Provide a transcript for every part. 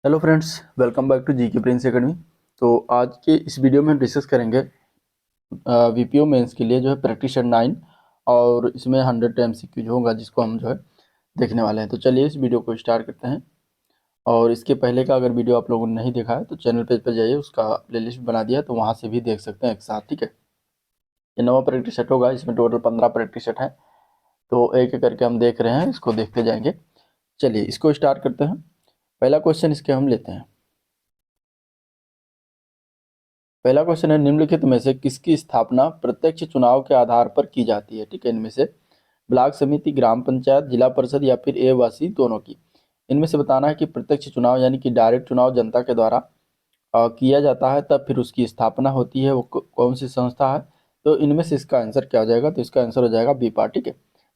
Hello friends, welcome back to GK Prince Academy. तो आज के इस वीडियो में हम डिस्कस करेंगे वीपीओ मेंस के लिए जो है प्रैक्टिस सेट 9 और इसमें 100 एमसीक्यू होगा जिसको हम जो है देखने वाले हैं। तो चलिए इस वीडियो को स्टार्ट करते हैं। और इसके पहले का अगर वीडियो आप लोगों ने नहीं देखा है तो चैनल पेज पर जाइए, उसका प्लेलिस्ट बना दिया है तो वहाँ से भी देख सकते हैं एक साथ। ठीक है, ये नवा प्रैक्टिस सेट होगा, इसमें टोटल 15 प्रैक्टिस सेट है। तो एक एक करके हम देख रहे हैं, इसको देखते जाएंगे। चलिए इसको स्टार्ट करते हैं। पहला क्वेश्चन इसके हम लेते हैं। पहला क्वेश्चन है, निम्नलिखित में से किसकी स्थापना प्रत्यक्ष चुनाव के आधार पर की जाती है। ठीक है, इनमें से ब्लॉक समिति, ग्राम पंचायत, जिला परिषद या फिर एवासी दोनों की। इनमें से बताना है कि प्रत्यक्ष चुनाव यानी कि डायरेक्ट चुनाव जनता के द्वारा किया जाता है, तब फिर उसकी स्थापना होती है, वो कौन सी संस्था है। तो इनमें से इसका आंसर क्या हो जाएगा, तो इसका आंसर हो जाएगा बी पार्ट। ठीक है,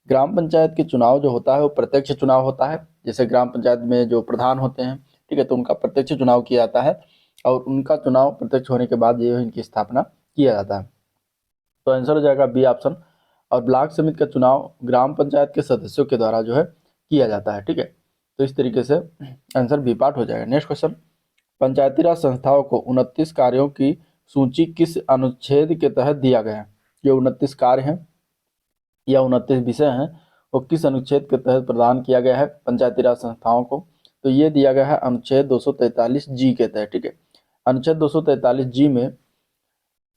ग्राम पंचायत के चुनाव जो होता है वो प्रत्यक्ष चुनाव होता है। जैसे ग्राम पंचायत में जो प्रधान होते हैं, ठीक है, तो उनका प्रत्यक्ष चुनाव किया जाता है और उनका चुनाव प्रत्यक्ष होने के बाद ये इनकी स्थापना किया जाता है। तो आंसर हो जाएगा बी ऑप्शन। और ब्लॉक समिति का चुनाव ग्राम पंचायत के सदस्यों के द्वारा जो है किया जाता है। ठीक है, तो इस तरीके से आंसर बी पार्ट हो जाएगा। नेक्स्ट क्वेश्चन, पंचायती राज संस्थाओं को 29 कार्यों की सूची किस अनुच्छेद के तहत दिया गया है। ये 29 कार्य हैं या 29 विषय हैं, वो किस अनुच्छेद के तहत प्रदान किया गया है पंचायती राज संस्थाओं को। तो ये दिया गया है अनुच्छेद 243 जी के तहत। ठीक है, अनुच्छेद 243 जी में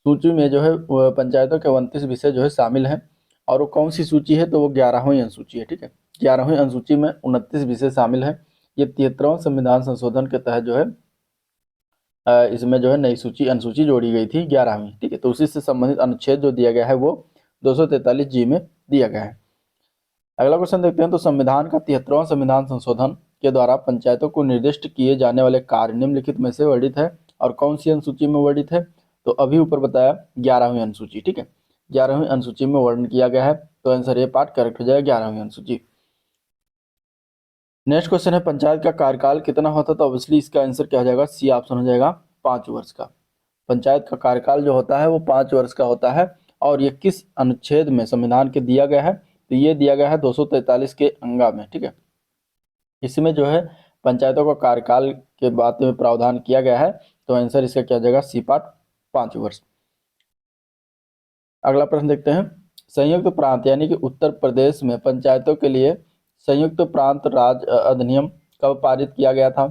सूची में जो है पंचायतों के 29 विषय जो है शामिल हैं। और वो कौन सी सूची है, तो वो 11वीं अनुसूची है। ठीक है, 11वीं अनुसूची में 29 विषय शामिल हैं। ये 73वां संविधान संशोधन के तहत जो है इसमें जो है नई सूची अनुसूची जोड़ी गई थी 11वीं। ठीक है, तो उसी से संबंधित अनुच्छेद जो दिया गया है वो 243 जी में दिया गया है। अगला क्वेश्चन देखते हैं। तो संविधान का 73वां संविधान संशोधन के द्वारा पंचायतों को निर्दिष्ट किए जाने वाले कार्य निम्नलिखित में से वर्णित है और कौन सी अनुसूची में वर्णित है। तो अभी ऊपर बताया 11वीं अनुसूची। ठीक है, 11वीं अनुसूची में वर्णन किया गया है, तो आंसर ये पार्ट करेक्ट हो जाएगा 11वीं अनुसूची। नेक्स्ट क्वेश्चन है, पंचायत का कार्यकाल कितना होता है। तो ऑब्वियसली इसका आंसर क्या हो जाएगा, सी ऑप्शन हो जाएगा 5 वर्ष का। पंचायत का कार्यकाल जो होता है वो 5 वर्ष का होता है। और ये किस अनुच्छेद में संविधान के दिया गया है, तो ये दिया गया है 243 के अंगा में। ठीक है, इसमें जो है पंचायतों का कार्यकाल के बात में प्रावधान किया गया है, तो आंसर इसका क्या हो जाएगा, सी पार्ट 5 वर्ष। अगला प्रश्न देखते हैं। संयुक्त प्रांत यानी कि उत्तर प्रदेश में पंचायतों के लिए संयुक्त प्रांत राज अधिनियम कब पारित किया गया था।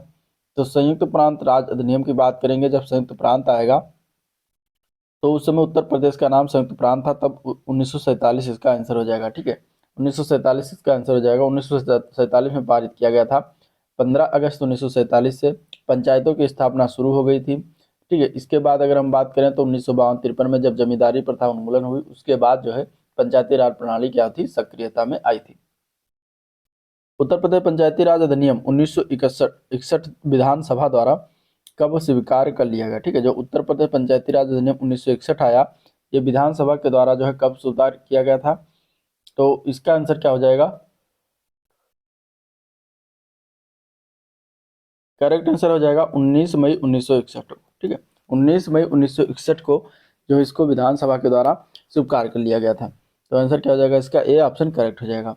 तो संयुक्त प्रांत राज अधिनियम की बात करेंगे, जब संयुक्त प्रांत आएगा तो उस समय उत्तर प्रदेश का नाम संयुक्त प्रांत था, तब 1947 इसका आंसर हो जाएगा। ठीक है, 1947 इसका आंसर हो जाएगा। 1947 में पारित किया गया था। 15 अगस्त 1947 से पंचायतों की स्थापना शुरू हो गई थी। ठीक है, इसके बाद अगर हम बात करें तो 1952-53 में जब जमींदारी प्रथा उन्मूलन हुई, उसके बाद जो है पंचायती राज प्रणाली क्या थी, सक्रियता में आई थी। उत्तर प्रदेश पंचायती राज अधिनियम 1961 विधानसभा द्वारा कब स्वीकार कर लिया गया। ठीक है, जो उत्तर प्रदेश पंचायती राज अधिनियम 1961 आया, ये विधानसभा के द्वारा जो है कब स्वीकार किया गया था। तो इसका आंसर क्या हो जाएगा, करेक्ट आंसर हो जाएगा 19 मई 1961 को। ठीक है, 19 मई 1961 को जो इसको विधानसभा के द्वारा स्वीकार कर लिया गया था। तो आंसर क्या हो जाएगा, इसका ए ऑप्शन करेक्ट हो जाएगा।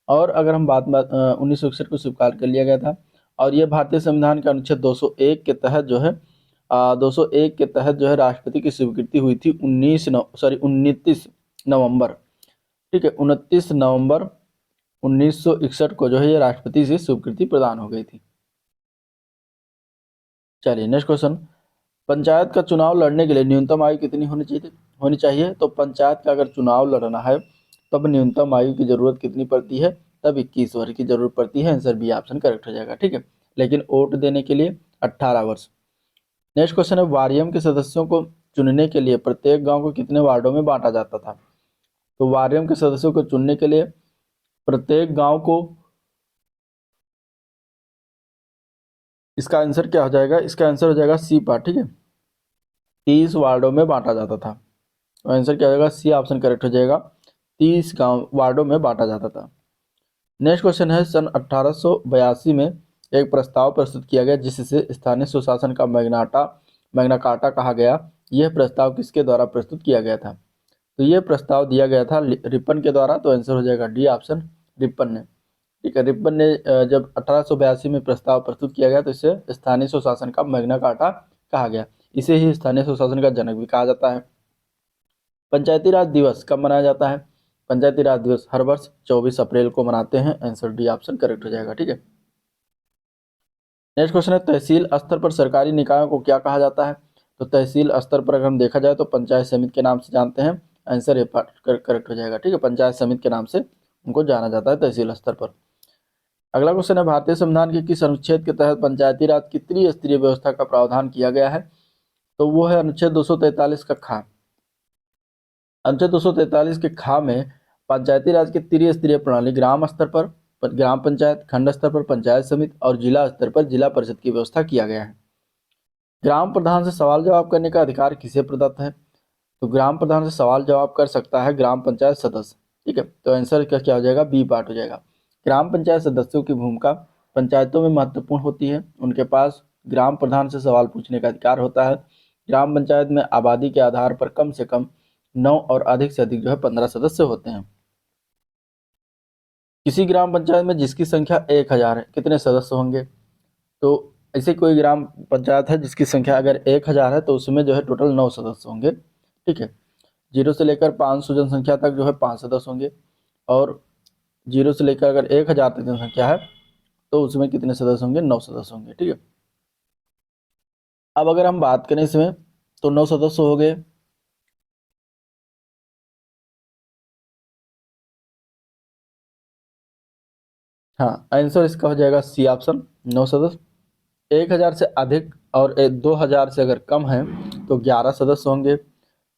और अगर हम बात 1961 को स्वीकार कर लिया गया था, और ये भारतीय संविधान के अनुच्छेद 201 के तहत जो है 201 के तहत जो है राष्ट्रपति की स्वीकृति हुई थी 29 नवंबर। ठीक है, 29 नवंबर 1961 को जो है ये राष्ट्रपति से स्वीकृति प्रदान हो गई थी। चलिए नेक्स्ट क्वेश्चन, पंचायत का चुनाव लड़ने के लिए न्यूनतम आयु कितनी होनी चाहिए। तो पंचायत का अगर चुनाव लड़ना है तब न्यूनतम आयु की जरूरत कितनी पड़ती है, तब 21 वर्ष की जरूरत पड़ती है। आंसर बी ऑप्शन करेक्ट हो जाएगा। ठीक है, लेकिन वोट देने के लिए 18 वर्ष। नेक्स्ट क्वेश्चन है, वारियम के सदस्यों को चुनने के लिए प्रत्येक गांव को कितने वार्डों में बांटा जाता था। तो वारियम के सदस्यों को चुनने के लिए प्रत्येक गांव को, इसका आंसर क्या हो जाएगा, इसका आंसर हो जाएगा सी पार्ट। ठीक है, 30 वार्डों में बांटा जाता था। तो आंसर क्या हो जाएगा, सी ऑप्शन करेक्ट हो जाएगा, 30 गांव वार्डों में बांटा जाता था। नेक्स्ट क्वेश्चन है, सन 1882 में एक प्रस्ताव प्रस्तुत किया गया जिससे स्थानीय सुशासन का मैग्ना कार्टा कहा गया। यह प्रस्ताव किसके द्वारा प्रस्तुत किया गया था। तो यह प्रस्ताव दिया गया था रिपन के द्वारा। तो आंसर हो जाएगा डी ऑप्शन, रिपन ने। ठीक है। रिपन ने जब 1882 में प्रस्ताव प्रस्तुत किया गया तो इसे स्थानीय स्वशासन का मैग्ना कार्टा कहा गया। इसे ही स्थानीय स्वशासन का जनक भी कहा जाता है। पंचायती राज दिवस कब मनाया जाता है? पंचायती राज दिवस हर वर्ष 24 अप्रैल को मनाते हैं। आंसर डी ऑप्शन करेक्ट हो जाएगा। ठीक है। नेक्स्ट क्वेश्चन है, तहसील स्तर पर सरकारी निकायों को क्या कहा जाता है? तो तहसील स्तर पर अगर हम देखा जाए तो पंचायत समिति के नाम से जानते हैं। आंसर ए पार्ट करेक्ट हो जाएगा। ठीक है, पंचायत समिति के नाम से उनको जाना जाता है तहसील स्तर पर। अगला क्वेश्चन है, भारतीय संविधान के किस अनुच्छेद के तहत पंचायती राज की त्रिस्तरीय व्यवस्था का प्रावधान किया गया है? तो वो है अनुच्छेद 243 का खा। अनुच्छेद 243 के खा में पंचायती राज की त्रिस्तरीय प्रणाली ग्राम स्तर पर ग्राम पंचायत, खंड स्तर पर पंचायत समिति और जिला स्तर पर जिला परिषद की व्यवस्था किया गया है। ग्राम प्रधान से सवाल जवाब करने का अधिकार किसे प्रदत्त है? तो ग्राम प्रधान से सवाल जवाब कर सकता है ग्राम पंचायत सदस्य। ठीक है, तो आंसर का क्या हो जाएगा? बी पार्ट हो जाएगा। ग्राम पंचायत सदस्यों की भूमिका पंचायतों में महत्वपूर्ण होती है। उनके पास ग्राम प्रधान से सवाल पूछने का अधिकार होता है। ग्राम पंचायत में आबादी के आधार पर कम से कम 9 और अधिक से अधिक 15 सदस्य होते हैं। किसी ग्राम पंचायत में जिसकी संख्या 1000 है, कितने सदस्य होंगे? तो ऐसे कोई ग्राम पंचायत है जिसकी संख्या अगर 1000 है तो उसमें टोटल 9 सदस्य होंगे। ठीक है, 0 से लेकर 500 जनसंख्या तक 5 सदस्य होंगे, और 0 से लेकर अगर 1000 तक जनसंख्या है तो उसमें कितने सदस्य होंगे? 9 सदस्य होंगे। ठीक है, अब अगर हम बात करें इसमें तो 9 सदस्य हो गए। हाँ, आंसर इसका हो जाएगा सी ऑप्शन, 9 सदस्य। 1000 से अधिक और 2000 से अगर कम है तो 11 सदस्य होंगे।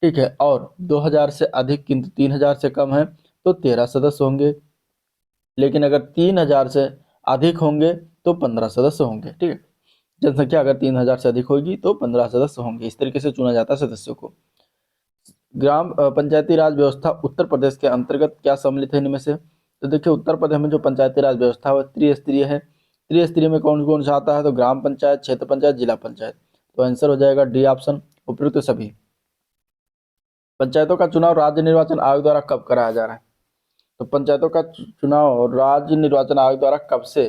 ठीक है, और 2000 से अधिक किंतु 3000 से कम है तो 13 सदस्य होंगे। लेकिन अगर 3000 से अधिक होंगे तो 15 सदस्य होंगे। ठीक है, जनसंख्या अगर 3000 से अधिक होगी तो 15 सदस्य होंगे। इस तरीके से चुना जाता है सदस्यों को। ग्राम पंचायती राज व्यवस्था उत्तर प्रदेश के अंतर्गत क्या सम्मिलित है इनमें से? तो देखिए, उत्तर प्रदेश में जो पंचायती राज व्यवस्था है त्रिस्तरीय है। त्रिस्तरीय में कौन कौन सा आता है? तो ग्राम पंचायत, क्षेत्र पंचायत, जिला पंचायत। तो आंसर हो जाएगा डी ऑप्शन, उपयुक्त सभी। पंचायतों का चुनाव राज्य निर्वाचन आयोग द्वारा कब कराया जा रहा है? तो पंचायतों का चुनाव राज्य निर्वाचन आयोग द्वारा कब से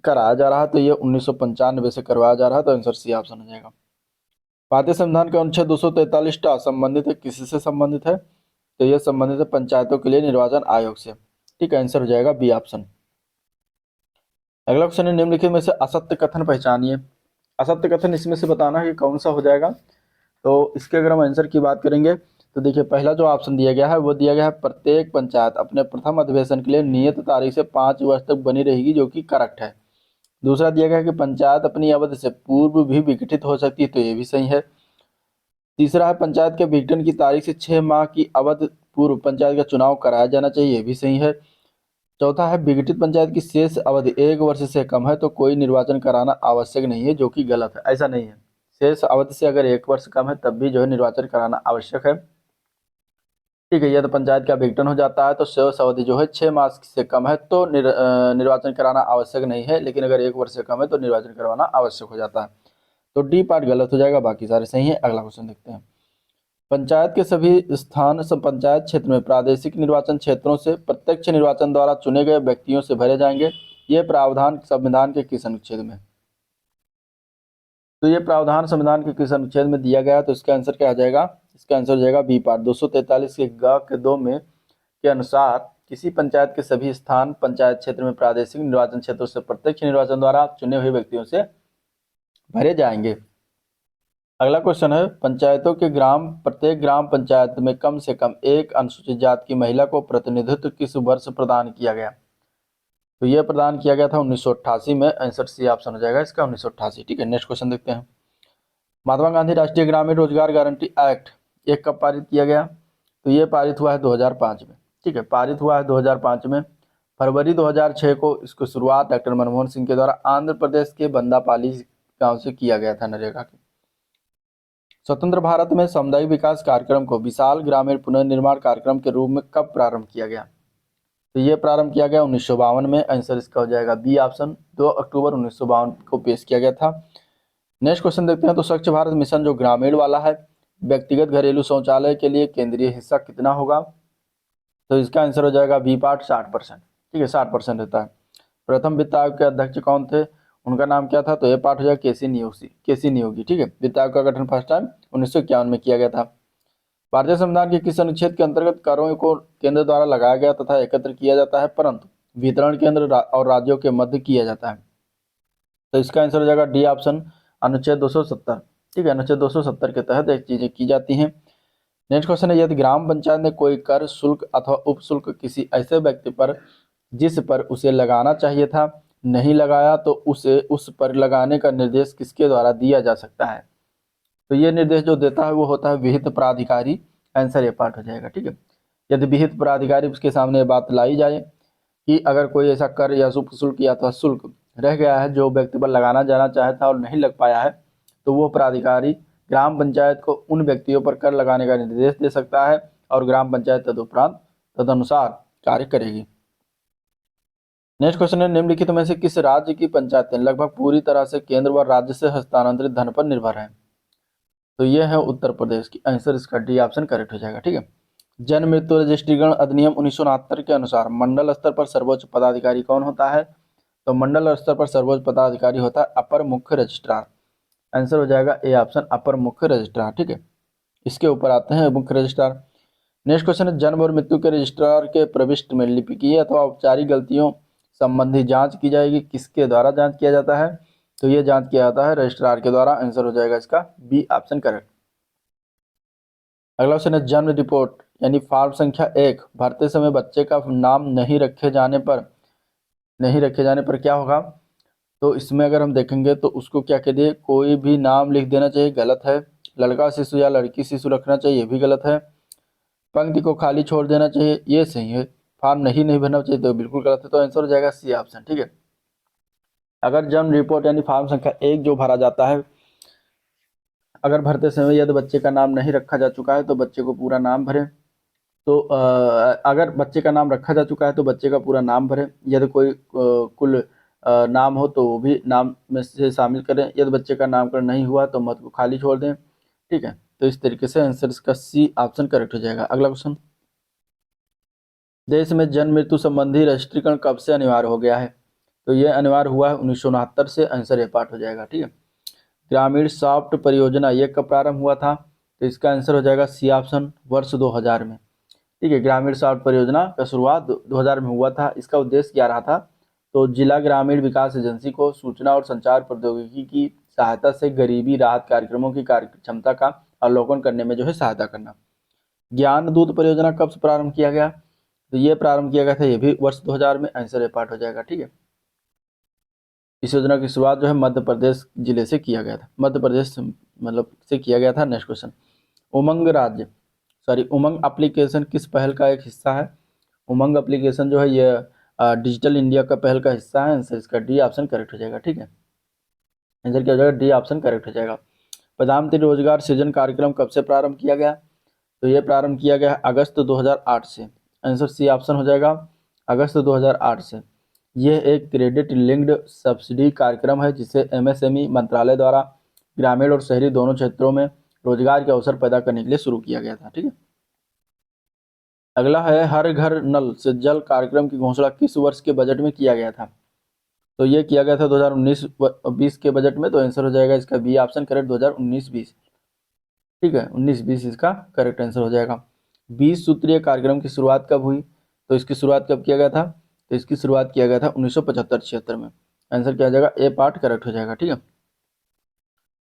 कराया जा रहा है? तो ये 1995 से करवाया जा रहा है। तो आंसर सी ऑप्शन हो जाएगा। भारतीय संविधान का अनुच्छेद 243 संबंधित है, किससे संबंधित है? तो यह संबंधित है पंचायतों के लिए निर्वाचन आयोग से। ठीक है, आंसर हो जाएगा बी ऑप्शन। अगला क्वेश्चन है, निम्नलिखित में से असत्य कथन पहचानिए। असत्य कथन इसमें से बताना है कि कौन सा हो जाएगा। तो इसके अगर हम आंसर की बात करेंगे तो देखिए, पहला जो ऑप्शन दिया गया है वो दिया गया है प्रत्येक पंचायत अपने प्रथम अधिवेशन के लिए नियत तारीख से 5 वर्ष तक बनी रहेगी, जो कि करेक्ट है। दूसरा दिया गया है कि पंचायत अपनी अवधि से पूर्व भी विघटित हो सकती है, तो ये भी सही है। तीसरा है पंचायत के विघटन की तारीख से 6 माह की अवधि पूर्व पंचायत का चुनाव कराया जाना चाहिए, ये भी सही है। चौथा है विघटित पंचायत की शेष अवधि 1 वर्ष से कम है तो कोई निर्वाचन कराना आवश्यक नहीं है, जो कि गलत है। ऐसा नहीं है, शेष अवधि से अगर 1 वर्ष कम है तब भी निर्वाचन कराना आवश्यक है। ठीक है, यदि पंचायत का विघटन हो जाता है तो शेष अवधि 6 माह से कम है तो निर्वाचन कराना आवश्यक नहीं है, लेकिन अगर 1 वर्ष से कम है तो निर्वाचन करवाना आवश्यक हो जाता है। तो डी पार्ट गलत हो जाएगा, बाकी सारे सही है। अगला क्वेश्चन देखते हैं। पंचायत के सभी स्थान पंचायत क्षेत्र में प्रादेशिक निर्वाचन क्षेत्रों से प्रत्यक्ष निर्वाचन द्वारा चुने गए व्यक्तियों से भरे जाएंगे। ये प्रावधान संविधान के किस अनुच्छेद में? तो ये प्रावधान संविधान के किस अनुच्छेद में दिया गया है? तो इसका आंसर क्या आ जाएगा? इसका आंसर हो जाएगा बी पार्ट। 243 के ग के 2 में के अनुसार किसी पंचायत के सभी स्थान पंचायत क्षेत्र में प्रादेशिक निर्वाचन क्षेत्रों से प्रत्यक्ष निर्वाचन द्वारा चुने हुए व्यक्तियों से भरे जाएंगे। अगला क्वेश्चन है, पंचायतों के प्रत्येक ग्राम पंचायत में कम से कम एक अनुसूचित जाति की महिला को प्रतिनिधित्व किस वर्ष प्रदान किया गया? तो यह प्रदान किया गया था 1988 में। आंसर सी ऑप्शन हो जाएगा इसका, 1988। ठीक है, नेक्स्ट क्वेश्चन देखते हैं। महात्मा गांधी राष्ट्रीय ग्रामीण रोजगार गारंटी एक्ट ये कब पारित किया गया? तो ये पारित हुआ है 2005 में। ठीक है, पारित हुआ है 2005 में। फरवरी 2006 को इसको शुरुआत डॉक्टर मनमोहन सिंह के द्वारा आंध्र प्रदेश के बंदापाली गांव से किया गया था, नरेगा के। स्वतंत्र भारत में सामुदायिक विकास कार्यक्रम को विशाल ग्रामीण पुनर्निर्माण कार्यक्रम के रूप में कब प्रारंभ किया गया? तो ये प्रारंभ किया गया 1952 में। आंसर इसका हो जाएगा बी ऑप्शन, 2 अक्टूबर 1952 को पेश किया गया था। नेक्स्ट क्वेश्चन देखते हैं। तो स्वच्छ भारत मिशन जो ग्रामीण वाला है, व्यक्तिगत घरेलू शौचालय के लिए केंद्रीय हिस्सा कितना होगा? तो इसका आंसर हो जाएगा बी पार्ट, 60%। ठीक है, 60% रहता है। प्रथम वित्त आयोग के अध्यक्ष कौन थे, उनका नाम क्या था, तो ये पाठ हो जाएगा केसी नियोगी। ठीक है, वित्त आयोग का गठन फर्स्ट टाइम 1951 में किया गया था। भारतीय संविधान के किस अनुच्छेद के अंतर्गत करों को केंद्र द्वारा लगाया गया तथा एकत्र किया जाता है, परंतु वितरण केंद्र और राज्यों के मध्य किया जाता है, तो इसका आंसर हो जाएगा डी ऑप्शन, अनुच्छेद 270। ठीक है, अनुच्छेद 270 के तहत एक चीजें की जाती हैं। नेक्स्ट क्वेश्चन है, यदि ग्राम पंचायत ने कोई कर, शुल्क अथवा उप शुल्क किसी ऐसे व्यक्ति पर जिस पर उसे लगाना चाहिए था नहीं लगाया, तो उसे उस पर लगाने का निर्देश किसके द्वारा दिया जा सकता है, तो ये निर्देश जो देता है वो होता है विहित प्राधिकारी। आंसर ये पार्ट हो जाएगा। ठीक है, यदि विहित प्राधिकारी उसके सामने ये बात लाई जाए कि अगर कोई ऐसा कर या उप शुल्क या अथवा शुल्क रह गया है जो व्यक्ति पर लगाना जाना चाहता और नहीं लग पाया है, तो वो प्राधिकारी ग्राम पंचायत को उन व्यक्तियों पर कर लगाने का निर्देश दे सकता है और ग्राम पंचायत तदुपरांत तदनुसार कार्य करेगी। नेक्स्ट क्वेश्चन है, निम्नलिखित में से किस राज्य की पंचायतें लगभग पूरी तरह से केंद्र व राज्य से हस्तांतरित धन पर निर्भर है, तो यह है उत्तर प्रदेश की। आंसर इसका डी ऑप्शन करेक्ट हो जाएगा। ठीक है, जन्म मृत्यु रजिस्ट्रीकरण अधिनियम 1969 के अनुसार मंडल स्तर पर सर्वोच्च पदाधिकारी कौन होता है, तो मंडल स्तर पर सर्वोच्च पदाधिकारी होता है अपर मुख्य रजिस्ट्रार। आंसर हो जाएगा ए ऑप्शन, अपर मुख्य रजिस्ट्रार। ठीक है, इसके ऊपर आते हैं मुख्य रजिस्ट्रार। नेक्स्ट क्वेश्चन है, जन्म और मृत्यु के रजिस्ट्रार के प्रविष्ट में लिपिकीय अथवा औपचारिक गलतियों संबंधी जांच की जाएगी, किसके द्वारा जांच किया जाता है, तो ये जांच किया जाता है रजिस्ट्रार के द्वारा। आंसर हो जाएगा इसका बी ऑप्शन करेक्ट। अगला क्वेश्चन है, जन्म रिपोर्ट यानी फॉर्म संख्या 1 भरते समय बच्चे का नाम नहीं रखे जाने पर क्या होगा, तो इसमें अगर हम देखेंगे तो उसको क्या कह दिए, कोई भी नाम लिख देना चाहिए, गलत है। लड़का शिशु या लड़की शिशु रखना चाहिए, ये भी गलत है। पंक्ति को खाली छोड़ देना चाहिए, ये सही है। फॉर्म नहीं भरना चाहिए, तो बिल्कुल गलत है। तो आंसर हो जाएगा सी ऑप्शन। ठीक है, अगर जन्म रिपोर्ट यानी फॉर्म संख्या 1 जो भरा जाता है, अगर भरते समय यदि बच्चे का नाम नहीं रखा जा चुका है तो बच्चे को पूरा नाम भरें, तो अगर बच्चे का नाम रखा जा चुका है तो बच्चे का पूरा नाम भरें। यदि कोई कुल नाम हो तो वो भी नाम में से शामिल करें। यदि बच्चे का नामकरण नहीं हुआ तो मत को खाली छोड़ दें। ठीक है, तो इस तरीके से आंसर इसका सी ऑप्शन करेक्ट हो जाएगा। अगला क्वेश्चन, देश में जन्म मृत्यु संबंधी रजिस्ट्रीकरण कब से अनिवार्य हो गया है, तो ये अनिवार्य हुआ है 1969 से। आंसर ये पार्ट हो जाएगा। ठीक है, ग्रामीण सॉफ्ट परियोजना ये कब प्रारंभ हुआ था, तो इसका आंसर हो जाएगा सी ऑप्शन, वर्ष 2000 में। ठीक है, ग्रामीण सॉफ्ट परियोजना का शुरुआत 2000 में हुआ था। इसका उद्देश्य क्या रहा था, तो जिला ग्रामीण विकास एजेंसी को सूचना और संचार प्रौद्योगिकी की सहायता से गरीबी राहत कार्यक्रमों की कार्य क्षमता का अवलोकन करने में जो है सहायता करना। ज्ञान दूत परियोजना कब से प्रारंभ किया गया, तो ये प्रारंभ किया गया था, ये भी वर्ष 2000 में। आंसर ए पार्ट हो जाएगा। ठीक है, इस योजना की शुरुआत जो है मध्य प्रदेश जिले से किया गया था, मध्य प्रदेश मतलब से किया गया था। नेक्स्ट क्वेश्चन, उमंग एप्लीकेशन किस पहल का एक हिस्सा है, उमंग एप्लीकेशन जो है ये डिजिटल इंडिया का पहल का हिस्सा है। आंसर इसका डी ऑप्शन करेक्ट हो जाएगा। ठीक है, आंसर क्या हो जाएगा, डी ऑप्शन करेक्ट हो जाएगा। प्रधानमंत्री रोजगार सृजन कार्यक्रम कब से प्रारंभ किया गया, तो ये प्रारंभ किया गया अगस्त 2008 से। आंसर सी ऑप्शन हो जाएगा, अगस्त 2008 से। यह एक क्रेडिट लिंक्ड सब्सिडी कार्यक्रम है जिसे एमएसएमई मंत्रालय द्वारा ग्रामीण और शहरी दोनों क्षेत्रों में रोजगार के अवसर पैदा करने के लिए शुरू किया गया था। ठीक है, अगला है, हर घर नल से जल कार्यक्रम की घोषणा किस वर्ष के बजट में किया गया था, तो ये किया गया था 2019-20 के बजट में। तो आंसर हो जाएगा इसका बी ऑप्शन करेक्ट, 2019-20। ठीक है, 19-20 इसका करेक्ट आंसर हो जाएगा। 20 सूत्रीय कार्यक्रम की शुरुआत कब हुई, तो इसकी शुरुआत कब किया गया था, तो इसकी शुरुआत किया गया था 1975-76 में। आंसर क्या हो जाएगा, ए पार्ट करेक्ट हो जाएगा। ठीक है,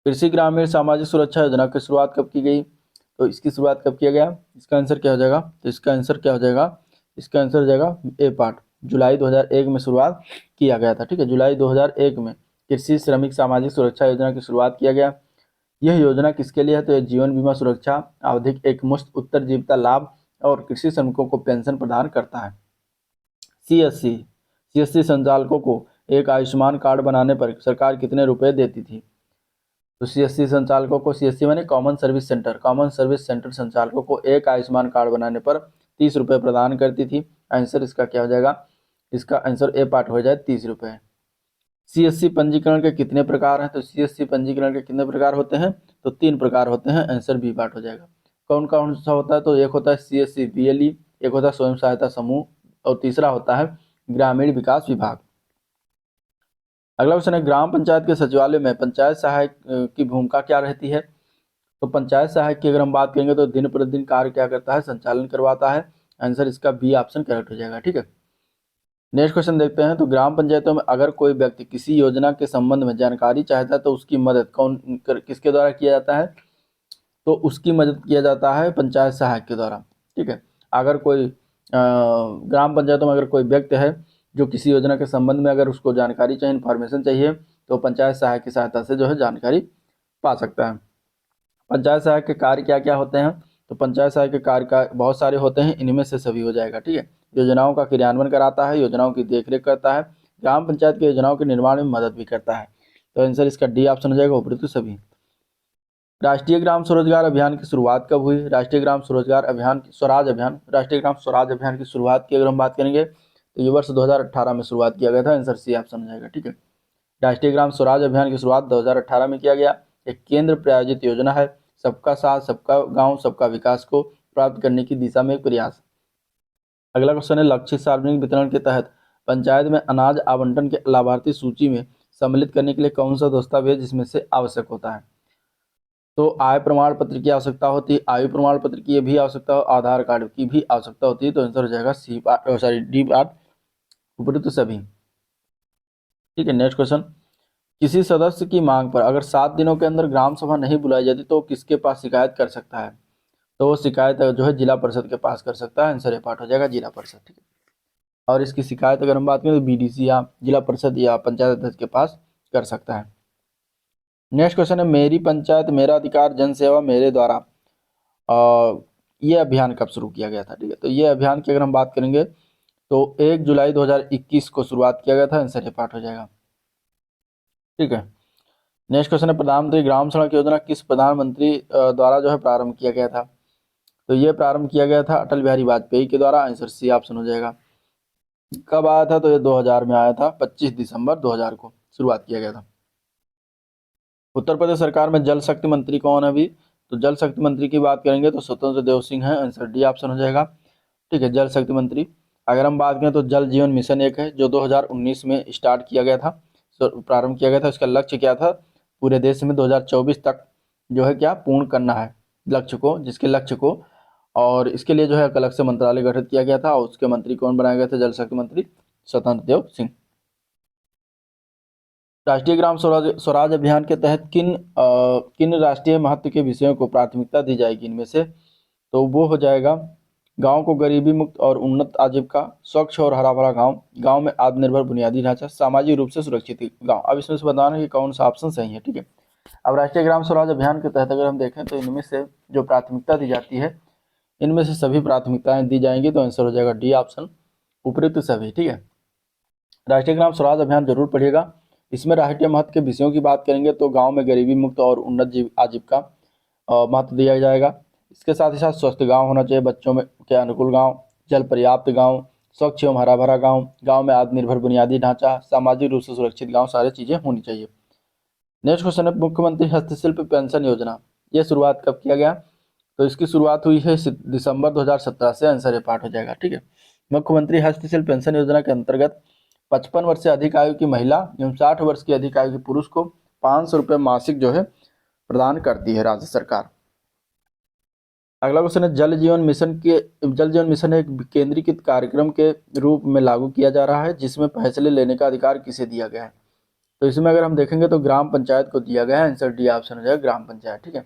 कृषि ग्रामीण सामाजिक सुरक्षा योजना की शुरुआत कब की गई, तो इसकी शुरुआत कब किया गया, इसका आंसर क्या हो जाएगा, तो इसका आंसर क्या हो जाएगा, इसका आंसर हो जाएगा ए पार्ट, जुलाई 2001 में शुरुआत किया गया था। ठीक है, जुलाई 2001 में कृषि श्रमिक सामाजिक सुरक्षा योजना की शुरुआत किया गया। यह योजना किसके लिए है, तो यह जीवन बीमा सुरक्षा, आवधिक एकमुश्त उत्तरजीविता लाभ और कृषि श्रमिकों को पेंशन प्रदान करता है। सीएससी संचालकों को एक आयुष्मान कार्ड बनाने पर सरकार कितने रुपए देती थी, तो सीएससी संचालकों को, सीएससी माने कॉमन सर्विस सेंटर संचालकों को एक आयुष्मान कार्ड बनाने पर 30 रुपये प्रदान करती थी। आंसर इसका क्या हो जाएगा, इसका आंसर ए पार्ट हो जाए 30 रुपये। सीएससी पंजीकरण के कितने प्रकार हैं, तो सीएससी पंजीकरण के कितने प्रकार होते हैं, तो 3 प्रकार होते हैं। आंसर बी पार्ट हो जाएगा। कौन कौन सा होता है, तो एक होता है सीएससी बीएलई, एक होता है स्वयं सहायता समूह और तीसरा होता है ग्रामीण विकास विभाग। अगला क्वेश्चन है, ग्राम पंचायत के सचिवालय में पंचायत सहायक की भूमिका क्या रहती है? तो पंचायत सहायक की अगर हम बात करेंगे तो दिन प्रतिदिन कार्य क्या करता है? संचालन करवाता है। आंसर इसका बी ऑप्शन करेक्ट हो जाएगा। ठीक है, नेक्स्ट क्वेश्चन देखते हैं। तो ग्राम पंचायतों में अगर कोई व्यक्ति किसी योजना के संबंध में जानकारी चाहता है तो उसकी मदद किसके द्वारा किया जाता है? तो उसकी मदद किया जाता है पंचायत सहायक के द्वारा। ठीक है, अगर कोई ग्राम पंचायतों में अगर कोई व्यक्ति है जो किसी योजना के संबंध में अगर उसको जानकारी चाहिए, इन्फॉर्मेशन चाहिए, तो पंचायत सहायक की सहायता से जो है जानकारी पा सकता है। पंचायत सहायक के कार्य क्या क्या होते हैं? तो पंचायत सहायक के कार्य का बहुत सारे होते हैं, इनमें से सभी हो जाएगा। ठीक है, योजनाओं का क्रियान्वयन कराता है, योजनाओं की देखरेख करता है, ग्राम पंचायत की योजनाओं के निर्माण में मदद भी करता है। तो आंसर इसका डी ऑप्शन हो जाएगा, उपरोक्त सभी। राष्ट्रीय ग्राम स्वरोजगार अभियान की शुरुआत कब हुई? राष्ट्रीय ग्राम स्वरोजगार अभियान स्वराज अभियान राष्ट्रीय ग्राम स्वराज अभियान की शुरुआत की अगर हम बात करेंगे तो ये वर्ष 2018 में शुरुआत किया गया था। आंसर सी ऑप्शन हो जाएगा। ठीक है, राष्ट्रीय ग्राम स्वराज अभियान की शुरुआत 2018 में किया गया। एक केंद्र प्रायोजित योजना है, सबका साथ सबका गांव सबका विकास को प्राप्त करने की दिशा में एक प्रयास। अगला क्वेश्चन है, लक्षित सार्वजनिक वितरण के तहत पंचायत में अनाज आवंटन के लाभार्थी सूची में सम्मिलित करने के लिए कौन सा दस्तावेज इसमें से आवश्यक होता है? तो आय प्रमाण पत्र की आवश्यकता होती है, आयु प्रमाण पत्र की भी आवश्यकता, आधार कार्ड की भी आवश्यकता होती है। तो आंसर हो जाएगा डी पार्ट, उपरोक्त सभी। ठीक है, नेक्स्ट क्वेश्चन, किसी सदस्य की मांग पर अगर 7 दिनों के अंदर ग्राम सभा नहीं बुलाई जाती तो किसके पास शिकायत कर सकता है? तो वो शिकायत जो है जिला परिषद के पास कर सकता है। आंसर ए पार्ट हो जाएगा, जिला परिषद। ठीक है, और इसकी शिकायत अगर हम बात करें तो बीडीसी या जिला परिषद या पंचायत अध्यक्ष के पास कर सकता है। नेक्स्ट क्वेश्चन है, मेरी पंचायत मेरा अधिकार जन सेवा मेरे द्वारा ये अभियान कब शुरू किया गया था? ठीक है, तो ये अभियान की अगर हम बात करेंगे तो 1 जुलाई 2021 को शुरुआत किया गया था। आंसर ए पार्ट हो जाएगा। ठीक है, नेक्स्ट क्वेश्चन है, प्रधानमंत्री ग्राम सड़क योजना किस प्रधानमंत्री द्वारा जो है प्रारंभ किया गया था? तो ये प्रारंभ किया गया था अटल बिहारी वाजपेयी के द्वारा। आंसर सी ऑप्शन हो जाएगा। कब आया था? तो ये 2000 में आया था, 25 दिसंबर 2000 को शुरुआत किया गया था। उत्तर प्रदेश सरकार में जल शक्ति मंत्री कौन है अभी? तो जल शक्ति मंत्री की बात करेंगे तो स्वतंत्र देव सिंह है। आंसर डी ऑप्शन हो जाएगा। ठीक है, जल शक्ति मंत्री। अगर हम बात करें तो जल जीवन मिशन एक है जो 2019 में स्टार्ट किया गया था, प्रारंभ किया गया था। इसका लक्ष्य क्या था? पूरे देश में 2024 तक जो है क्या पूर्ण करना है लक्ष्य को, जिसके लक्ष्य को, और इसके लिए जो है अलग से मंत्रालय गठित किया गया था और उसके मंत्री कौन बनाए गए थे? जल शक्ति मंत्री स्वतंत्र देव सिंह। राष्ट्रीय ग्राम स्वराज अभियान के तहत किन राष्ट्रीय महत्व के विषयों को प्राथमिकता दी जाएगी इनमें से? तो वो हो जाएगा, गांव को गरीबी मुक्त और उन्नत आजीविका, स्वच्छ और हरा भरा गांव, गांव में आत्मनिर्भर बुनियादी ढांचा, सामाजिक रूप से सुरक्षित गांव। अब इसमें से बताना है कि कौन सा ऑप्शन सही है। ठीक है, अब राष्ट्रीय ग्राम स्वराज अभियान के तहत अगर हम देखें तो इनमें से जो प्राथमिकता दी जाती है, इनमें से सभी प्राथमिकताएं दी जाएंगी। तो आंसर हो जाएगा डी ऑप्शन, उपयुक्त सभी। ठीक है, राष्ट्रीय ग्राम स्वराज अभियान जरूर पढ़िएगा। इसमें राष्ट्रीय महत्व के विषयों की बात करेंगे तो गांव में गरीबी मुक्त और उन्नत आजीविका महत्व दिया जाएगा। इसके साथ ही साथ स्वस्थ गांव होना चाहिए, बच्चों में के अनुकूल गांव, जल पर्याप्त गांव, स्वच्छ एवं हरा भरा गांव, गांव में आत्मनिर्भर बुनियादी ढांचा, सामाजिक रूप से सुरक्षित गांव, सारी चीजें होनी चाहिए। नेक्स्ट क्वेश्चन है, मुख्यमंत्री हस्तशिल्प पेंशन योजना, ये शुरुआत कब किया गया? तो इसकी शुरुआत हुई है दिसंबर 2017 से। आंसर ए पार्ट हो जाएगा। ठीक है, मुख्यमंत्री हस्तशिल्प पेंशन योजना के अंतर्गत 55 वर्ष से अधिक आयु की महिला एवं 60 वर्ष की अधिक आयु के पुरुष को 500 रुपये मासिक जो है प्रदान करती है राज्य सरकार। अगला क्वेश्चन है, जल जीवन मिशन एक केंद्रीकृत कार्यक्रम के रूप में लागू किया जा रहा है जिसमें फैसले लेने का अधिकार किसे दिया गया है? तो इसमें अगर हम देखेंगे तो ग्राम पंचायत को दिया गया है। आंसर डी ऑप्शन हो जाएगा, ग्राम पंचायत। ठीक है,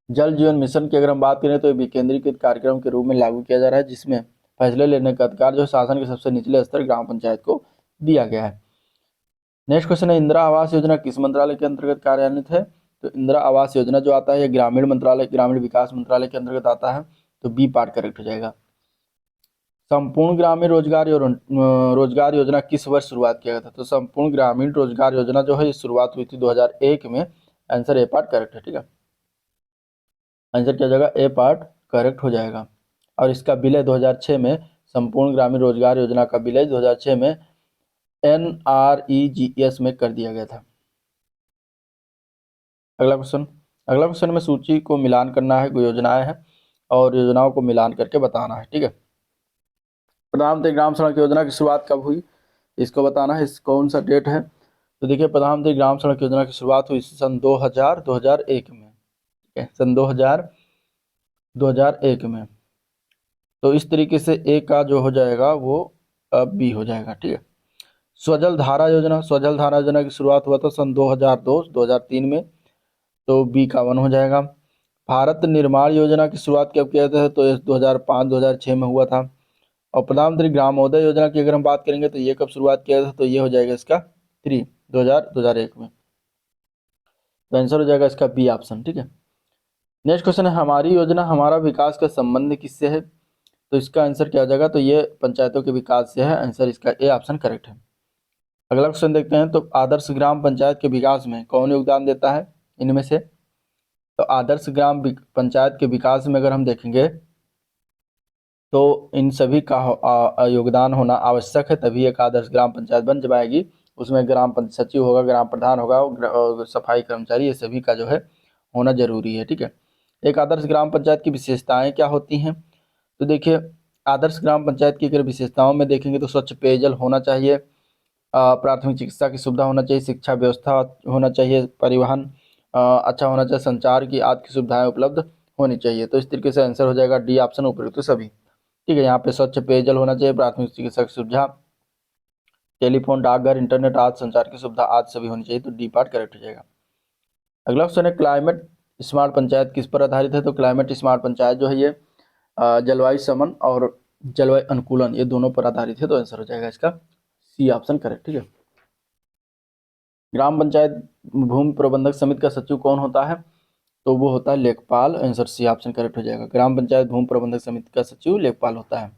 जल जीवन मिशन की अगर हम बात करें तो विकेंद्रीकृत कार्यक्रम के रूप में लागू किया जा रहा है जिसमें फैसले लेने का अधिकार जो शासन के सबसे निचले स्तर ग्राम पंचायत को दिया गया है। नेक्स्ट क्वेश्चन है, इंदिरा आवास योजना किस मंत्रालय के अंतर्गत कार्यान्वित है? तो इंदिरा आवास योजना जो आता है ये ग्रामीण मंत्रालय, ग्रामीण विकास मंत्रालय के अंतर्गत आता है। तो बी पार्ट करेक्ट हो जाएगा। संपूर्ण ग्रामीण रोजगार योजना किस वर्ष शुरुआत किया गया था? तो संपूर्ण ग्रामीण रोजगार योजना जो है शुरुआत हुई थी 2001 में। आंसर ए पार्ट करेक्ट है। ठीक है, आंसर क्या हो जाएगा? ए पार्ट करेक्ट हो जाएगा। और इसका विलय 2006 में, संपूर्ण ग्रामीण रोजगार योजना का विलय 2006 में NREGS में कर दिया गया था। अगला क्वेश्चन में सूची को मिलान करना है, कोई योजनाएं हैं और योजनाओं को मिलान करके बताना है। ठीक है, प्रधानमंत्री ग्राम सड़क योजना की शुरुआत कब हुई, इसको बताना है, इस कौन सा डेट है। तो देखिए प्रधानमंत्री ग्राम सड़क योजना की शुरुआत हुई सन 2001 में, ठीक है, सन 2001 में। तो इस तरीके से ए का जो हो जाएगा वो बी हो जाएगा, ठीक है। स्वजल धारा योजना, स्वजल धारा योजना की शुरुआत हुआ था सन 2002-2003 में, तो बी का 1 हो जाएगा। भारत निर्माण योजना की शुरुआत कब किया था, तो ये 2005-2006 में हुआ था। और प्रधानमंत्री ग्रामोदय योजना की अगर हम बात करेंगे तो ये कब शुरुआत किया था, तो ये हो जाएगा इसका 2001 में। तो आंसर हो जाएगा इसका बी ऑप्शन, ठीक है। नेक्स्ट क्वेश्चन है, हमारी योजना हमारा विकास का संबंध किससे है, तो इसका आंसर क्या हो जाएगा, तो ये पंचायतों के विकास से है। आंसर इसका ए ऑप्शन करेक्ट है। अगला क्वेश्चन देखते हैं, तो आदर्श ग्राम पंचायत के विकास में कौन योगदान देता है इनमें से। तो आदर्श ग्राम पंचायत के विकास में अगर हम देखेंगे तो इन सभी का योगदान होना आवश्यक है, तभी एक आदर्श ग्राम पंचायत बन पाएगी। उसमें ग्राम पंचायत सचिव होगा, ग्राम प्रधान होगा, और सफाई कर्मचारी, ये सभी का जो है होना जरूरी है, ठीक है। एक आदर्श ग्राम पंचायत की विशेषताएं क्या होती हैं, तो देखिए आदर्श ग्राम पंचायत की अगर विशेषताओं में देखेंगे तो स्वच्छ पेयजल होना चाहिए, प्राथमिक चिकित्सा की सुविधा होना चाहिए, शिक्षा व्यवस्था होना चाहिए, परिवहन अच्छा होना चाहिए, संचार की आदि की सुविधाएं उपलब्ध होनी चाहिए। तो इस तरीके से आंसर हो जाएगा डी ऑप्शन उपयुक्त सभी, ठीक है। यहाँ पे स्वच्छ पेयजल होना चाहिए, प्राथमिक चिकित्सा की सुविधा, टेलीफोन, डाकघर, इंटरनेट आदि संचार की सुविधा आदि सभी होनी चाहिए, तो डी पार्ट करेक्ट हो जाएगा। अगला क्वेश्चन है, क्लाइमेट स्मार्ट पंचायत किस पर आधारित है, तो क्लाइमेट स्मार्ट पंचायत जो है ये जलवायु समन और जलवायु अनुकूलन ये दोनों पर आधारित है, तो आंसर हो जाएगा इसका सी ऑप्शन करेक्ट, ठीक है। ग्राम पंचायत भूमि प्रबंधक समिति का सचिव कौन होता है, तो वो होता है लेखपाल। आंसर सी ऑप्शन करेक्ट हो जाएगा। ग्राम पंचायत भूमि प्रबंधक समिति का सचिव लेखपाल होता है।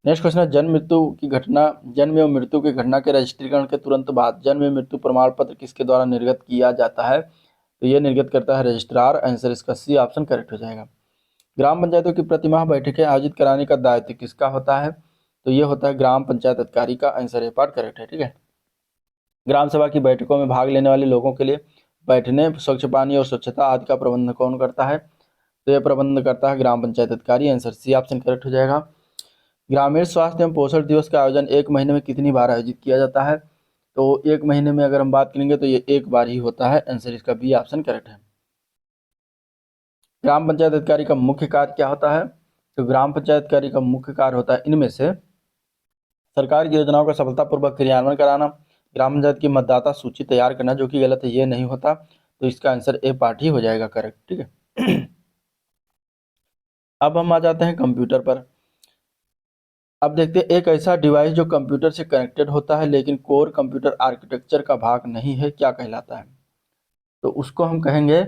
नेक्स्ट क्वेश्चन है, जन्म एवं मृत्यु की घटना के रजिस्ट्रीकरण के तुरंत बाद जन्म एवं मृत्यु प्रमाण पत्र किसके द्वारा निर्गत किया जाता है, तो ये निर्गत करता है रजिस्ट्रार। आंसर इसका सी ऑप्शन करेक्ट हो जाएगा। ग्राम पंचायतों की प्रतिमाह बैठकें आयोजित कराने का दायित्व किसका होता है, तो ये होता है ग्राम पंचायत अधिकारी का। आंसर ए पार्ट करेक्ट है, ठीक है। ग्राम सभा की बैठकों में भाग लेने वाले लोगों के लिए बैठने, स्वच्छ पानी और स्वच्छता आदि का प्रबंध कौन करता है, तो यह प्रबंध करता है ग्राम पंचायत अधिकारी। आंसर सी ऑप्शन करेक्ट हो जाएगा। ग्रामीण स्वास्थ्य एवं पोषण दिवस का आयोजन एक महीने में कितनी बार आयोजित किया जाता है, तो एक महीने में अगर हम बात करेंगे तो ये एक बार ही होता है। आंसर इसका बी ऑप्शन करेक्ट है। ग्राम पंचायत अधिकारी का मुख्य कार्य क्या होता है, तो ग्राम पंचायत अधिकारी का मुख्य कार्य होता है इनमें से सरकार की योजनाओं का सफलतापूर्वक क्रियान्वयन कराना, ग्राम पंचायत की मतदाता सूची तैयार करना, जो कि गलत है, ये नहीं होता, तो इसका आंसर ए पार्ट ही हो जाएगा करेक्ट, ठीक है। अब हम आ जाते हैं कंप्यूटर पर। अब देखते हैं एक ऐसा डिवाइस जो कंप्यूटर से कनेक्टेड होता है लेकिन कोर कंप्यूटर आर्किटेक्चर का भाग नहीं है, क्या कहलाता है, तो उसको हम कहेंगे,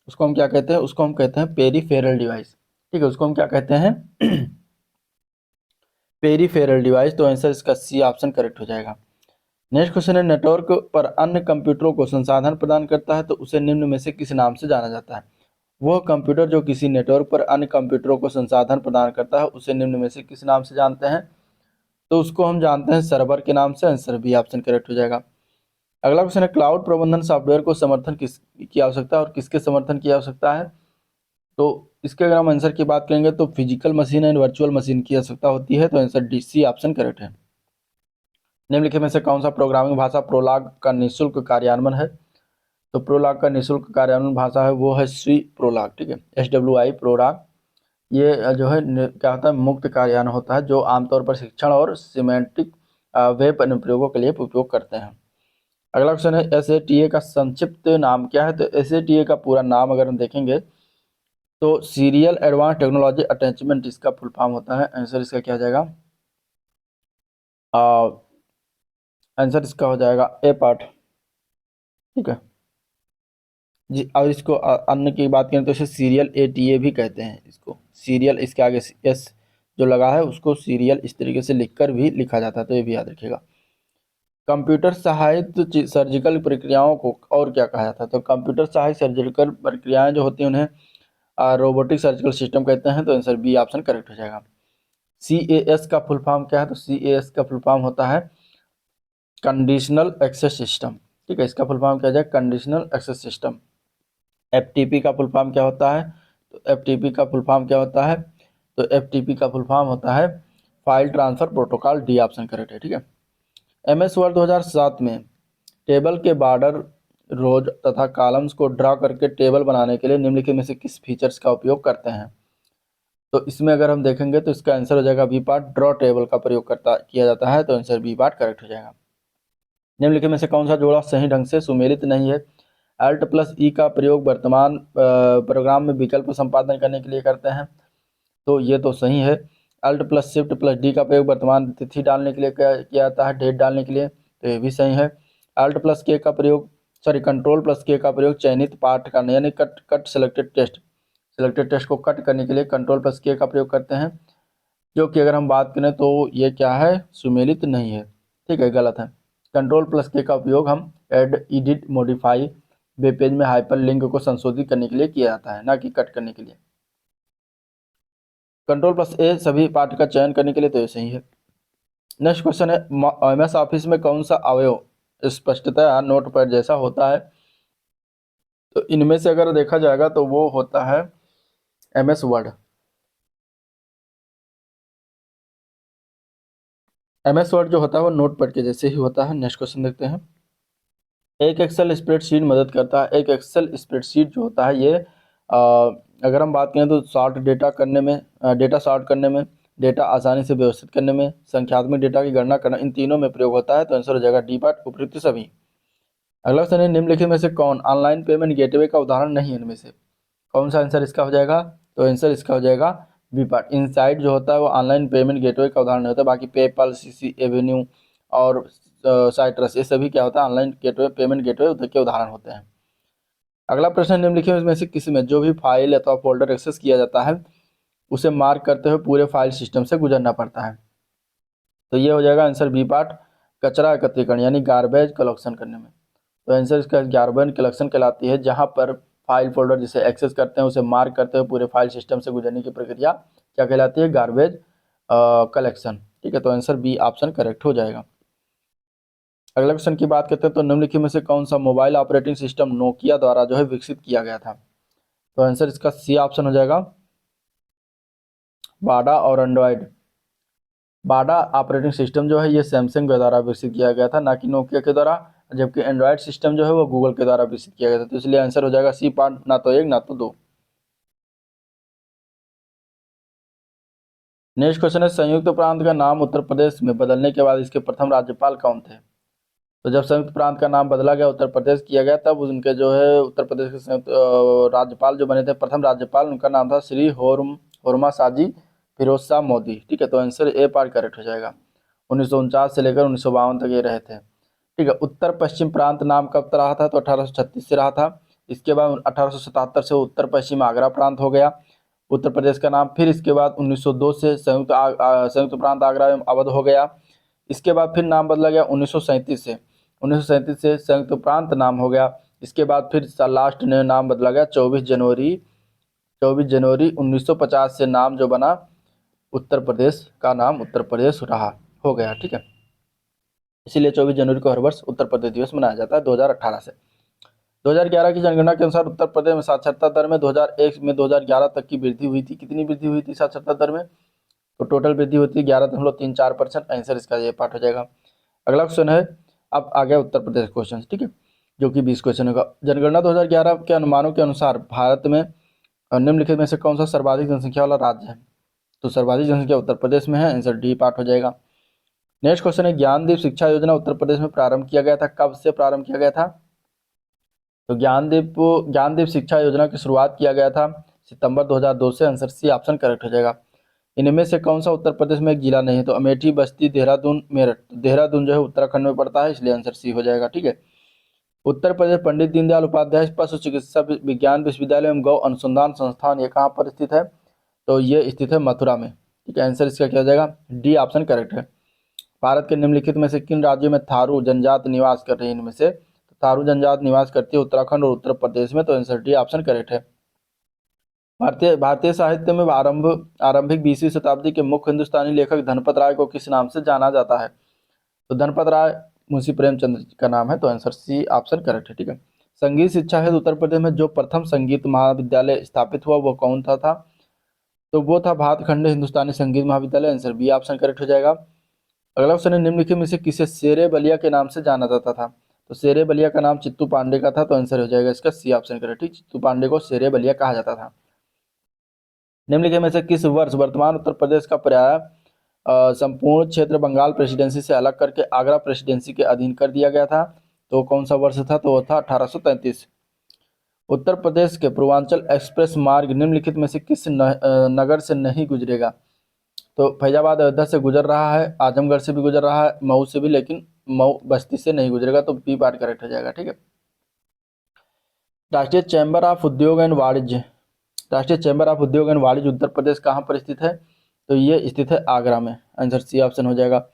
उसको हम क्या कहते हैं, उसको हम कहते हैं पेरीफेरल डिवाइस, ठीक है। उसको हम क्या कहते हैं पेरीफेरल डिवाइस। तो आंसर इसका सी ऑप्शन करेक्ट हो जाएगा। नेक्स्ट क्वेश्चन है, नेटवर्क पर अन्य कंप्यूटरों को संसाधन प्रदान करता है तो उसे निम्न में से किस नाम से जाना जाता है। वह कंप्यूटर जो किसी नेटवर्क पर अन्य कंप्यूटरों को संसाधन प्रदान करता है उसे निम्न में से किस नाम से जानते हैं, तो उसको हम जानते हैं सर्वर के नाम से। आंसर बी ऑप्शन करेक्ट हो जाएगा। अगला क्वेश्चन है, क्लाउड प्रबंधन सॉफ्टवेयर को समर्थन की आवश्यकता है और किसके समर्थन की आवश्यकता है, तो इसके अगर हम आंसर की बात करेंगे तो physical machine and virtual machine की आवश्यकता होती है, तो answer D C option correct है। निम्नलिखित में से कौन सा प्रोग्रामिंग भाषा प्रोलॉग का निःशुल्क कार्यान्वयन है, तो प्रोलॉग का निःशुल्क कार्यान्वयन भाषा है वो है सी प्रोलॉग, ठीक है, SWI प्रोलॉग। ये जो है क्या होता है, मुक्त कार्यान्वयन होता है जो आमतौर पर शिक्षण और सिमेंटिक वेब अनुप्रयोगों के लिए उपयोग करते हैं। अगला क्वेश्चन है, SATA का संक्षिप्त नाम क्या है, तो SATA का पूरा नाम अगर हम देखेंगे तो सीरियल एडवांस टेक्नोलॉजी अटैचमेंट इसका फुल फॉर्म होता है। आंसर इसका क्या हो जाएगा, आंसर इसका हो जाएगा ए पार्ट, ठीक है जी। और इसको अन्य की बात करें तो इसे सीरियल ATA भी कहते हैं, इसको सीरियल, इसके आगे एस जो लगा है उसको सीरियल इस तरीके से लिखकर भी लिखा जाता है, तो ये भी याद रखिएगा। कंप्यूटर सहायित सर्जिकल प्रक्रियाओं को और क्या कहा जाता है, तो कंप्यूटर सहायित सर्जिकल प्रक्रियाएं जो होती हैं उन्हें रोबोटिक सर्जिकल सिस्टम कहते हैं, तो आंसर बी ऑप्शन करेक्ट हो जाएगा। CAS का फुल फॉर्म क्या है, तो CAS का फुल फॉर्म होता है कंडीशनल एक्सेस सिस्टम, ठीक है, इसका फुल फॉर्म क्या हो जाएगा, कंडीशनल एक्सेस सिस्टम। FTP का फुल फॉर्म क्या होता है, तो FTP का फुल फॉर्म क्या होता है, तो FTP का फुल फॉर्म होता है file transfer protocol, D option correct है। ठीक है, MS वर्ड 2007 में टेबल के बॉर्डर, रोज तथा कॉलम्स को ड्रा करके टेबल बनाने के लिए निम्नलिखित में से किस फीचर्स का उपयोग करते हैं? तो इसमें अगर हम देखेंगे तो इसका आंसर हो जाएगा बी पार्ट, ड्रॉ टेबल का प्रयोग किया जाता है, तो आंसर बी पार्ट करेक्ट हो जाएगा। निम्नलिखित में से कौन सा जोड़ा सही ढंग से सुमेलित नहीं है? Alt+E का प्रयोग वर्तमान प्रोग्राम में विकल्प संपादन करने के लिए करते हैं, तो ये तो सही है। Alt+Shift+D का प्रयोग वर्तमान तिथि डालने के लिए किया जाता है, डेट डालने के लिए, तो ये भी सही है। Alt+K का प्रयोग, सॉरी Ctrl+K का प्रयोग चयनित पाठ करने, यानी कट सेलेक्टेड टेस्ट को कट करने के लिए Ctrl+K का प्रयोग करते हैं, जो कि अगर हम बात करें तो ये क्या है, सुमेलित नहीं है। ठीक है, गलत है। Ctrl+K का उपयोग हम add, edit, modify web page में हाइपर लिंक को संशोधित करने के लिए किया जाता है, ना कि कट करने के लिए। Ctrl+A सभी पाठ का चयन करने के लिए, तो ये सही है। नेक्स्ट क्वेश्चन है, MS ऑफिस में कौन सा अवयव स्पष्टतया नोटपैड जैसा होता है? तो इनमें से अगर देखा जाएगा तो वो होता है MS वर्ड। MS वर्ड जो होता है वो नोटपैड के जैसे ही होता है। नेक्स्ट क्वेश्चन देखते हैं, एक एक्सेल स्प्रेडशीट मदद करता है। एक एक्सेल स्प्रेडशीट जो होता है ये अगर हम बात करें तो डेटा सॉर्ट करने में, डेटा आसानी से व्यवस्थित करने में, संख्यात्मक डेटा की गणना करना, इन तीनों में प्रयोग होता है, तो आंसर हो जाएगा डी पार्ट, उपयुक्त सभी। अगला क्वेश्चन है, निम्नलिखित में से कौन ऑनलाइन पेमेंट गेटवे का उदाहरण नहीं है? इनमें से कौन सा आंसर इसका हो जाएगा? तो आंसर इसका हो जाएगा बी पार्ट। इनसाइट जो होता है वो ऑनलाइन पेमेंट गेटवे का उदाहरण नहीं होता, बाकी पेपल, CC एवेन्यू और साइट्रस, ये सभी क्या होता है, ऑनलाइन गेटवे, पेमेंट गेटवे के उदाहरण होते हैं। अगला प्रश्न, निम्नलिखित में से किसी में जो भी फाइल अथवा फोल्डर एक्सेस किया जाता है उसे मार्क करते हुए पूरे फाइल सिस्टम से गुजरना पड़ता है, तो ये हो जाएगा आंसर बी पार्ट, कचरा एकत्रीकरण यानी गार्बेज कलेक्शन करने में। तो आंसर इसका गार्बेज कलेक्शन कहलाती है, जहां पर फाइल फोल्डर जिसे एक्सेस करते हैं उसे मार्क करते हुए पूरे फाइल सिस्टम से गुजरने की प्रक्रिया क्या कहलाती है? Garbage collection. ठीक है, तो आंसर बी ऑप्शन करेक्ट हो जाएगा। अगला क्वेश्चन की बात करते हैं, तो निम्नलिखित में से कौन सा मोबाइल ऑपरेटिंग सिस्टम नोकिया द्वारा जो है विकसित किया गया था? तो आंसर इसका सी ऑप्शन हो जाएगा, बाडा और एंड्रॉयड। बाडा ऑपरेटिंग सिस्टम जो है ये सैमसंग के द्वारा विकसित किया गया था, ना कि नोकिया के द्वारा, जबकि एंड्रॉयड सिस्टम जो है वो गूगल के द्वारा विकसित किया गया था, तो इसलिए आंसर हो जाएगा सी पार्ट, ना तो एक ना तो दो। नेक्स्ट क्वेश्चन है, संयुक्त प्रांत का नाम उत्तर प्रदेश में बदलने के बाद इसके प्रथम राज्यपाल कौन थे? तो जब संयुक्त प्रांत का नाम बदला गया, उत्तर प्रदेश किया गया, तब उनके जो है उत्तर प्रदेश के संयुक्त राज्यपाल जो बने थे, प्रथम राज्यपाल, उनका नाम था श्री होरमा साजी फिरोज शाह मोदी। ठीक है, तो आंसर ए पार्ट करेक्ट हो जाएगा। 1949 से लेकर 1952 तक ये रहे थे। ठीक है, उत्तर पश्चिम प्रांत नाम कब रहा था? तो 1836 से रहा था। इसके बाद 1877 से उत्तर पश्चिम आगरा प्रांत हो गया उत्तर प्रदेश का नाम। फिर इसके बाद 1902 से संयुक्त प्रांत आगरा एवं अवध हो गया। इसके बाद फिर नाम बदला गया 1937 से संयुक्त प्रांत नाम हो गया। इसके बाद फिर लास्ट ने नाम बदला गया 24 जनवरी 1950 से नाम जो बना उत्तर प्रदेश का नाम उत्तर प्रदेश हो गया। ठीक है, इसीलिए 24 जनवरी को हर वर्ष उत्तर प्रदेश दिवस मनाया जाता है 2018 से। 2011 की जनगणना के अनुसार उत्तर प्रदेश में साक्षरता दर में 2001 में 2011 तक की वृद्धि हुई थी। कितनी वृद्धि हुई थी साक्षरता दर में? तो टोटल वृद्धि होती है 11.34%। आंसर इसका ये पार्ट हो जाएगा। अगला क्वेश्चन है, अब आ गया उत्तर प्रदेश क्वेश्चन। ठीक है, जो कि 20 क्वेश्चन होगा। जनगणना 2011 के अनुमानों के अनुसार भारत में निम्नलिखित में से कौन सा सर्वाधिक जनसंख्या वाला राज्य है? तो सर्वाधिक जनसंख्या उत्तर प्रदेश में है, आंसर डी पार्ट हो जाएगा। नेक्स्ट क्वेश्चन है, ज्ञानदीप शिक्षा योजना उत्तर प्रदेश में प्रारंभ किया गया था, कब से प्रारंभ किया गया था? तो ज्ञानदीप शिक्षा योजना की शुरुआत किया गया था सितंबर 2002 से, आंसर सी ऑप्शन करेक्ट हो जाएगा। इनमें से कौन सा उत्तर प्रदेश में एक जिला नहीं है? तो अमेठी, बस्ती, देहरादून, मेरठ। देहरादून जो है उत्तराखंड में पड़ता है, इसलिए आंसर सी हो जाएगा। ठीक है, उत्तर प्रदेश पंडित दीनदयाल उपाध्याय पशु चिकित्सा विज्ञान विश्वविद्यालय एवं गौ अनुसंधान संस्थान, ये कहाँ पर स्थित है? तो ये स्थित है मथुरा में। ठीक है, आंसर इसका क्या हो जाएगा? डी ऑप्शन करेक्ट है। भारत के निम्नलिखित में से किन राज्यों में थारू जनजाति निवास कर रही है? इनमें से तो थारू जनजाति निवास करती है उत्तराखंड और उत्तर प्रदेश में, तो आंसर डी ऑप्शन करेक्ट है। भारतीय साहित्य में आरंभिक 20वीं शताब्दी के मुख्य हिंदुस्तानी लेखक धनपत राय को किस नाम से जाना जाता है? तो धनपत राय मुंशी प्रेमचंद का नाम है, तो आंसर सी ऑप्शन करेक्ट है। ठीक है, संगीत शिक्षा हेतु उत्तर प्रदेश में जो प्रथम संगीत महाविद्यालय स्थापित हुआ वो कौन था? तो वो था भातखंड हिंदुस्तानी संगीत महाविद्यालय, आंसर बी ऑप्शन करेक्ट हो जाएगा। अगला क्वेश्चन है, निम्नलिखित में से किसे शेरे बलिया के नाम से जाना जाता था? तो शेरे बलिया का नाम चित्तू पांडे का था, तो आंसर हो जाएगा इसका सी ऑप्शन करेक्ट। ठीक, चित्तू पांडे को शेरे बलिया कहा जाता था। निम्नलिखित में से किस वर्ष वर्तमान उत्तर प्रदेश का पर्याय संपूर्ण क्षेत्र बंगाल प्रेसिडेंसी से अलग करके आगरा प्रेसिडेंसी के अधीन कर दिया गया था? तो कौन सा वर्ष था? तो वो था 1833। उत्तर प्रदेश के पूर्वांचल एक्सप्रेस मार्ग निम्नलिखित में से किस नगर से नहीं गुजरेगा? तो फैजाबाद अयोध्या से गुजर रहा है, आजमगढ़ से भी गुजर रहा है, मऊ से भी, लेकिन मऊ बस्ती से नहीं गुजरेगा, तो बी पार्ट करेक्ट हो जाएगा। ठीक है। राष्ट्रीय चैम्बर ऑफ उद्योग एंड वाणिज्य, राष्ट्रीय चैम्बर ऑफ उद्योग एंड वाणिज्य उत्तर प्रदेश कहाँ पर स्थित है? तो ये स्थित है आगरा में, आंसर सी ऑप्शन हो जाएगा।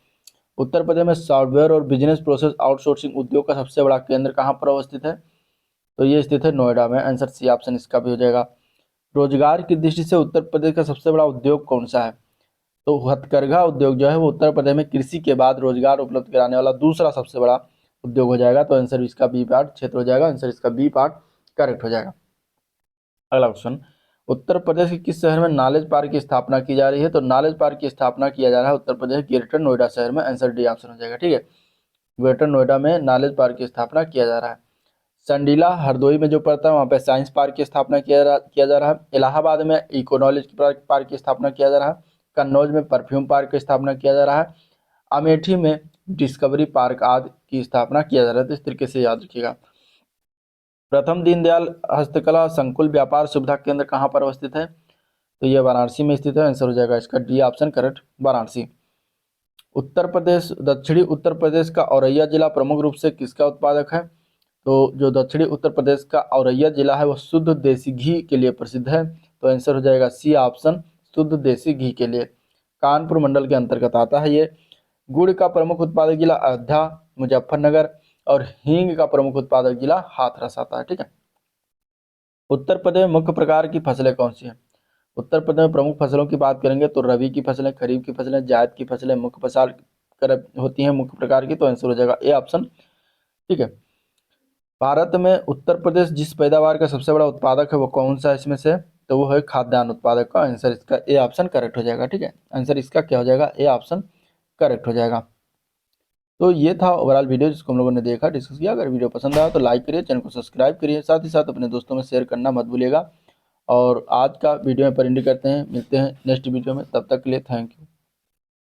उत्तर प्रदेश में सॉफ्टवेयर और बिजनेस प्रोसेस आउटसोर्सिंग उद्योग का सबसे बड़ा केंद्र कहाँ पर अवस्थित है? तो ये स्थित है नोएडा में, आंसर सी ऑप्शन इसका भी हो जाएगा। रोजगार की दृष्टि से उत्तर प्रदेश का सबसे बड़ा उद्योग कौन सा है? तो हथकरघा उद्योग जो है वो उत्तर प्रदेश में कृषि के बाद रोजगार उपलब्ध कराने वाला दूसरा सबसे बड़ा उद्योग हो जाएगा, तो आंसर इसका बी पार्ट क्षेत्र हो जाएगा, आंसर इसका बी पार्ट करेक्ट हो जाएगा। अगला क्वेश्चन, उत्तर प्रदेश के किस शहर में नॉलेज पार्क की स्थापना की जा रही है? तो नॉलेज पार्क की स्थापना किया जा रहा है उत्तर प्रदेश ग्रेटर नोएडा शहर में, आंसर डी ऑप्शन हो जाएगा। ठीक है, ग्रेटर नोएडा में नॉलेज पार्क की स्थापना किया जा रहा है। संडीला हरदोई में जो पड़ता है वहाँ पे साइंस पार्क की स्थापना किया जा रहा है। इलाहाबाद में इको नॉलेज पार्क की स्थापना किया जा रहा है। कन्नौज में परफ्यूम पार्क की स्थापना किया जा रहा है। अमेठी में डिस्कवरी पार्क आदि की स्थापना किया जा रहा है। तो इस तरीके से याद रखिएगा। प्रथम दीनदयाल हस्तकला संकुल व्यापार सुविधा केंद्र कहाँ पर अवस्थित है? तो यह वाराणसी में स्थित है, आंसर हो जाएगा इसका D option correct, Varanasi. Uttar Pradesh, दक्षिणी उत्तर प्रदेश का औरैया जिला प्रमुख रूप से किसका उत्पादक है? तो जो दक्षिणी उत्तर प्रदेश का औरैया जिला है वो शुद्ध देसी घी के लिए प्रसिद्ध है, तो आंसर हो जाएगा सी ऑप्शन, शुद्ध देसी घी के लिए। कानपुर मंडल के अंतर्गत आता है ये। गुड़ का प्रमुख उत्पादक जिला अयोध्या, मुजफ्फरनगर, और हींग का प्रमुख उत्पादक जिला हाथरस आता है। ठीक है। उत्तर प्रदेश में मुख्य प्रकार की फसलें कौन सी हैं? उत्तर प्रदेश में प्रमुख फसलों की बात करेंगे तो रबी की फसलें, खरीफ की फसलें, जायद की फसलें मुख्य फसल होती हैं मुख्य प्रकार की, तो आंसर हो जाएगा ए ऑप्शन। ठीक है। भारत में उत्तर प्रदेश जिस पैदावार का सबसे बड़ा उत्पादक है वो कौन सा है इसमें से? तो वो है खाद्यान्न उत्पादक का, आंसर इसका ए ऑप्शन करेक्ट हो जाएगा। ठीक है, आंसर इसका क्या हो जाएगा? ए ऑप्शन करेक्ट हो जाएगा। तो ये था ओवरऑल वीडियो जिसको हम लोगों ने देखा, डिस्कस किया। अगर वीडियो पसंद आया तो लाइक करिए, चैनल को सब्सक्राइब करिए, साथ ही साथ अपने दोस्तों में शेयर करना मत भूलिएगा। और आज का वीडियो में परिंडी करते हैं, मिलते हैं नेक्स्ट वीडियो में, तब तक के लिए थैंक यू।